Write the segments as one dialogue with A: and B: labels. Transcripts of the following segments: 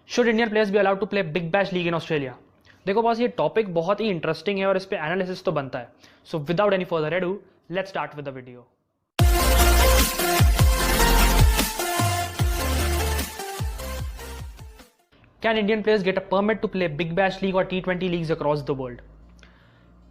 A: Should Indian players be allowed to play Big Bash League in Australia. देखो boss, ये topic बहुत ही interesting है और इस पे एनालिसिस तो बनता है। So without any further ado, let's start with the video. Can Indian players get a permit to play Big Bash League और T20 leagues across the world?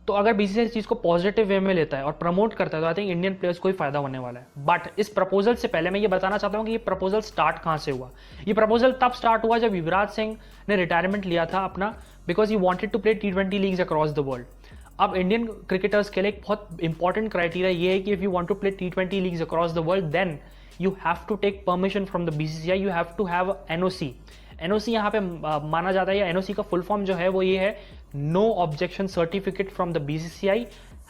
A: तो अगर बीसीसीआई इस चीज को पॉजिटिव वे में लेता है और प्रमोट करता है तो आई थिंक इंडियन प्लेयर्स को ही फायदा होने वाला है। बट इस प्रपोजल से पहले मैं ये बताना चाहता हूं कि ये प्रपोजल स्टार्ट कहां से हुआ। ये प्रपोजल तब स्टार्ट हुआ जब युवराज सिंह ने रिटायरमेंट लिया था अपना, because he wanted to play T20 leagues across the world. अब इंडियन क्रिकेटर्स के लिए एक बहुत इंपॉर्टेंट क्राइटेरिया ये है कि if you want to play T20 leagues across the world then you have to take permission from the BCCI, you have to have NOC. NOC यहाँ पे माना जाता है, या एनओसी का फुल फॉर्म जो है वो ये है, no objection certificate from the BCCI,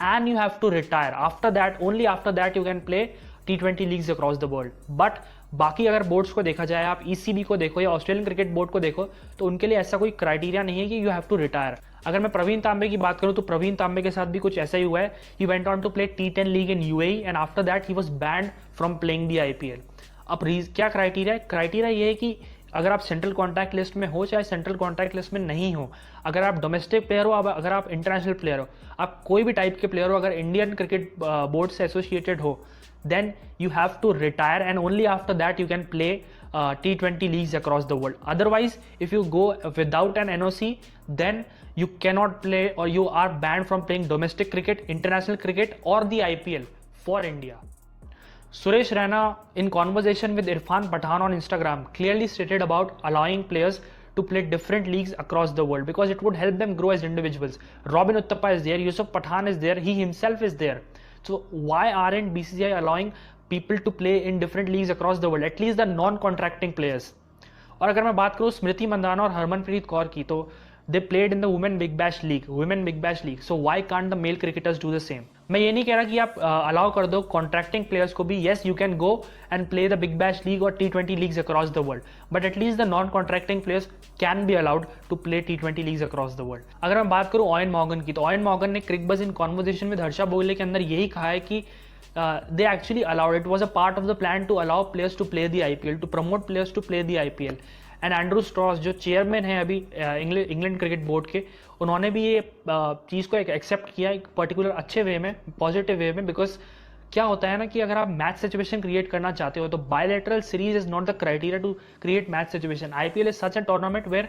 A: and you have to retire after that, only after that you can play T20 leagues across the world. But बाकी अगर बोर्ड्स को देखा जाए, आप ईसीबी को देखो या ऑस्ट्रेलियन क्रिकेट बोर्ड को देखो, तो उनके लिए ऐसा कोई क्राइटेरिया नहीं है कि यू हैव टू रिटायर। अगर मैं प्रवीण तांबे की बात करूं तो प्रवीण तांबे के साथ भी कुछ ऐसा ही हुआ है। He went on to play T10 league in UAE and after that he was banned from playing the IPL. अब क्या क्राइटेरिया है? क्राइटेरिया ये है कि अगर आप सेंट्रल कॉन्टैक्ट लिस्ट में हो चाहे सेंट्रल कॉन्टैक्ट लिस्ट में नहीं हो, अगर आप डोमेस्टिक प्लेयर हो, अगर आप इंटरनेशनल प्लेयर हो, आप कोई भी टाइप के प्लेयर हो, अगर इंडियन क्रिकेट बोर्ड से एसोसिएटेड हो, then you have to retire and only after that you can play T20 leagues across the world. Otherwise if you go without an NOC then you cannot play or you are banned from playing domestic cricket, international cricket or the IPL for India. Suresh Raina, in conversation with Irfan Pathan on Instagram, clearly stated about allowing players to play different leagues across the world because it would help them grow as individuals. Robin Uthappa is there, Yusuf Pathan is there, he himself is there. So why aren't BCCI allowing people to play in different leagues across the world, at least the non-contracting players? और अगर मैं बात करूँ स्मृति मंदाना और हरमनप्रीत कौर की, तो they played in the women big bash league, so why can't the male cricketers do the same? मैं ये नहीं कह रहा कि आप अलाउ कर दो कॉन्ट्रैक्टिंग प्लेयर्स को भी, yes you can go and play the big bash league or T20 leagues across the world, but at least the non-contracting players can be allowed to play T20 leagues across the world. अगर मैं बात करूँ ion Morgan की, तो ion Morgan ने Cricbuzz in conversation with Harsha Bogle के अंदर यही कहा है कि they actually allowed, it was a part of the plan to allow players to play the IPL, to promote players to play the IPL. And Andrew Strauss जो chairman है अभी England cricket board के, उन्होंने भी ये चीज़ को accept किया एक पर्टिकुलर अच्छे वे में, पॉजिटिव वे में। बिकॉज क्या होता है ना कि अगर आप मैच सिचुएशन क्रिएट करना चाहते हो तो bilateral series is not the criteria to create match situation. IPL is such a tournament where,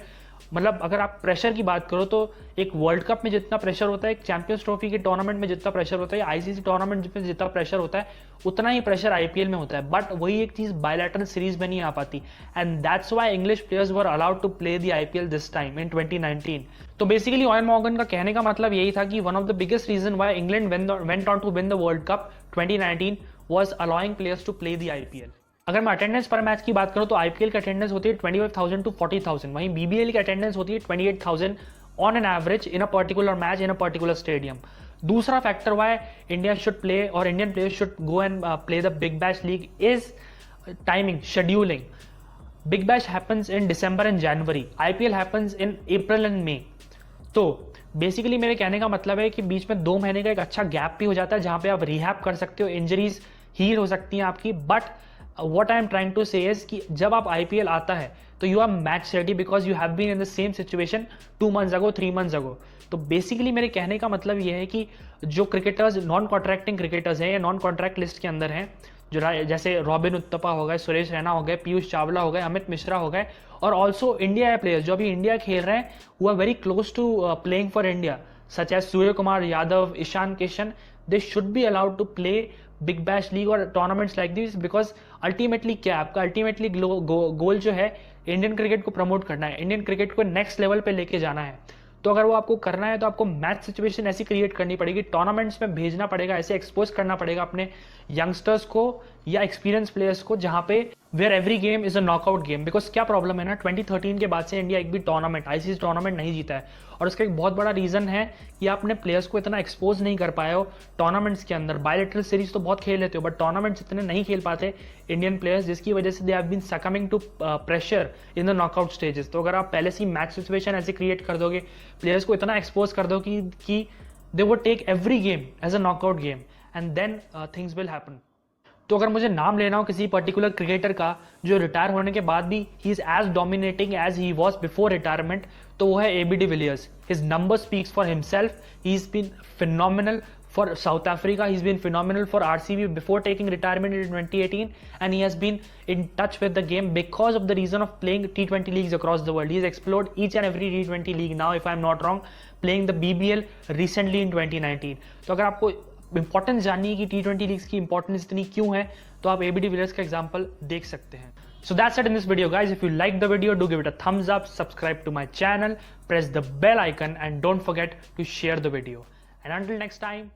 A: मतलब अगर आप प्रेशर की बात करो तो एक वर्ल्ड कप में जितना प्रेशर होता है, एक चैंपियंस ट्रॉफी के टूर्नामेंट में जितना प्रेशर होता है, आईसीसी टूर्नामेंट में जितना प्रेशर होता है, उतना ही प्रेशर आईपीएल में होता है। बट वही एक चीज बायलैटरल सीरीज में नहीं आ पाती, and that's why English players were allowed to play the IPL this time in 2019। तो बेसिकली ऑयन मॉर्गन का कहने का मतलब यही था कि one of the biggest reason why England went on to win the World Cup 2019 was allowing players to play the IPL. अगर मैं अटेंडेंस पर मैच की बात करूं तो आईपीएल की अटेंडेंस होती है 25,000 to 40,000, वहीं बीबीएल की अटेंडेंस होती है 28,000 on an average in a particular match in a particular stadium. दूसरा factor why India should play और Indian players should go and play the Big Bash League is timing, scheduling. Big Bash happens in December and January, IPL happens in April and May. तो basically मेरे कहने का मतलब है कि बीच में 2 महीने का एक अच्छा गैप भी हो जाता है जहां पे आप रिहैब कर सकते हो, इंजरीज हील हो सकती हैं आपकी। But what I am trying to say is कि जब आप IPL आता है तो you are match ready because you have been in the same situation 2 months ago, 3 months ago. तो बेसिकली मेरे कहने का मतलब ये है कि जो क्रिकेटर्स नॉन कॉन्ट्रैक्टिंग क्रिकेटर्स हैं या नॉन कॉन्ट्रैक्ट लिस्ट के अंदर हैं, जो जैसे रॉबिन उत्तपा हो गए, सुरेश रैना हो गए, पीयूष चावला हो गए, अमित मिश्रा हो गए, और ऑल्सो इंडिया प्लेयर्स जो अभी इंडिया खेल रहे हैं who are very close to playing for India, such as Surya Kumar Yadav, Ishan Kishan, they should be allowed to play Big Bash League और tournaments like this. Because ultimately क्या आपका अल्टीमेटली गोल जो है इंडियन क्रिकेट को प्रमोट करना है, इंडियन क्रिकेट को नेक्स्ट लेवल पे लेके जाना है। तो अगर वो आपको करना है तो आपको मैच सिचुएशन ऐसी क्रिएट करनी पड़ेगी, टूर्नामेंट्स में भेजना पड़ेगा, ऐसे एक्सपोज करना पड़ेगा अपने यंगस्टर्स को या एक्सपीरियंस प्लेयर्स को, जहां पे where every game is a knockout game. Because क्या प्रॉब्लम है ना, 2013 के बाद से इंडिया एक भी टूर्नामेंट, आईसीसी टूर्नामेंट नहीं जीता है, और उसका एक बहुत बड़ा रीजन है कि आप अपने प्लेयर्स को इतना एक्सपोज नहीं कर पाए हो टूर्नामेंट्स के अंदर। बायलैटरल सीरीज तो बहुत खेल लेते हो बट टूर्नामेंट्स इतने नहीं खेल पाते इंडियन प्लेयर्स, जिसकी वजह से they have been succumbing to pressure in the knockout stages. तो अगर आप पहले से ही मैच सिचुएशन ऐसे क्रिएट कर दोगे, प्लेयर्स को इतना एक्सपोज कर दो कि they would take every game as a knockout game, and then things will happen. तो अगर मुझे नाम लेना हो किसी पर्टिकुलर क्रिकेटर का जो रिटायर होने के बाद भी he is as dominating as he was before retirement, तो वो है AB de Villiers. His number speaks for himself. He's been phenomenal for South Africa. He's been phenomenal for RCB before taking retirement in 2018, and he has been in touch with the game because of the reason of playing T20 leagues across the world. He's explored each and every T20 league now, if I'm not wrong, playing the BBL recently in 2019. तो अगर आपको importance जाननी है कि T20 leagues की importance इतनी क्यों है, तो आप AB de Villiers का एग्जांपल देख सकते हैं. So that's it in this video, guys. If you like the video, do give it a thumbs up, subscribe to my channel, press the bell icon, and don't forget to share the video. And until next time,